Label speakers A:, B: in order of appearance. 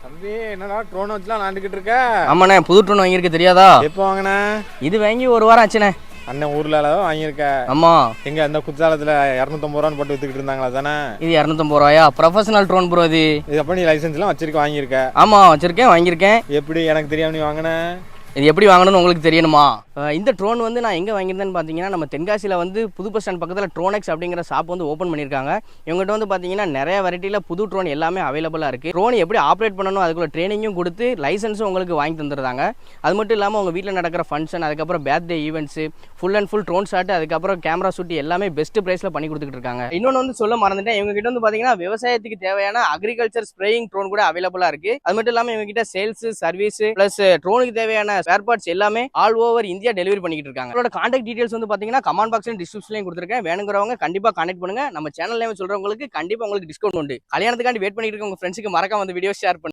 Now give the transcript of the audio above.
A: தம்பி என்னடா ட்ரோன் வச்சுலாம் விளாண்டுக்கிட்டு இருக்க?
B: ஆமாண்ணே, புது ட்ரோன் வாங்கியிருக்க தெரியாதா?
A: எப்போ வாங்கின?
B: இது வாங்கி ஒரு வாரம் ஆச்சுண்ணே.
A: அண்ணன் ஊர்ல அளவு வாங்கியிருக்க?
B: ஆமா.
A: எங்க அந்த குற்றாலத்துல 250 ரூபான்னு போட்டு வித்துக்கிட்டு இருந்தாங்களா தானே?
B: இது 250 ரூபாயா? ப்ரொஃபஷனல் ட்ரோன் ப்ரோ இது.
A: இது அப்ப நீ லைசன்ஸ் எல்லாம் வச்சிருக்க வாங்கியிருக்க?
B: ஆமா வச்சிருக்கேன், வாங்கியிருக்கேன்.
A: எப்படி எனக்கு தெரியாம நீ வாங்கின?
B: இது எப்படி வாங்கணும்னு உங்களுக்கு தெரியணுமா? இந்த ட்ரோன் வந்து நான் எங்கே வாங்கியிருந்தேன்னு பார்த்தீங்கன்னா, நம்ம தென்காசியில் வந்து புது பஸ் ஸ்டாண்ட் பக்கத்தில் ட்ரோனெக்ஸ் அப்படிங்கிற ஷாப் வந்து ஓப்பன் பண்ணியிருக்காங்க. இவங்ககிட்ட வந்து பார்த்தீங்கன்னா நிறைய வெரைட்டியில் புது ட்ரோன் எல்லாமே அவைலபிளாக இருக்குது. ட்ரோன் எப்படி ஆப்ரேட் பண்ணணும் அதுக்குள்ள ட்ரைனிங்கும் கொடுத்து லைசன்ஸும் உங்களுக்கு வாங்கி தந்துடுறாங்க. அது மட்டும் இல்லாமல் உங்கள் வீட்டில் நடக்கிற ஃபங்க்ஷன், அதுக்கப்புறம் birthday events, full and full drone shot, அதுக்கப்புறம் கேமரா ஷூட் எல்லாமே பெஸ்ட் ப்ரைஸில் பண்ணி கொடுத்துட்டு இருக்காங்க. இன்னொன்று வந்து சொல்ல மறந்துட்டேன், இவங்ககிட்ட வந்து பார்த்தீங்கன்னா விவசாயத்துக்கு தேவையான அக்ரிகல்ச்சர் ஸ்ப்ரேயிங் ட்ரோன் கூட அவைலபிளாக இருக்குது. அது மட்டும் இல்லாமல் இவங்ககிட்ட சேல்ஸ், சர்வீஸ் ப்ளஸ் ட்ரோனுக்கு தேவையான ஸ்பேர் பார்ட்ஸ் எல்லாமே ஆல் ஓவர் இந்தியா டெலிவரி பண்ணிட்டு இருக்காங்க. உங்களோட கான்டாக்ட் டீடைல்ஸ் வந்து பாத்தீங்கன்னா கமெண்ட் பாக்ஸ்ல டிஸ்கிரிப்ஷன்லயும் கொடுத்துருக்கேன். வேணுங்கிறவங்க கண்டிப்பா கான்டாக்ட் பண்ணுங்க. நம்ம சேனல் நேம் சொல்றவங்களுக்கு கண்டிப்பா உங்களுக்கு டிஸ்கவுண்ட் உண்டு. கல்யாணத்துக்காண்டி வெயிட் பண்ணிட்டு இருக்க உங்க ஃப்ரெண்ட்ஸ்க்கு மறக்காம அந்த வீடியோ ஷேர் பண்ணுங்க.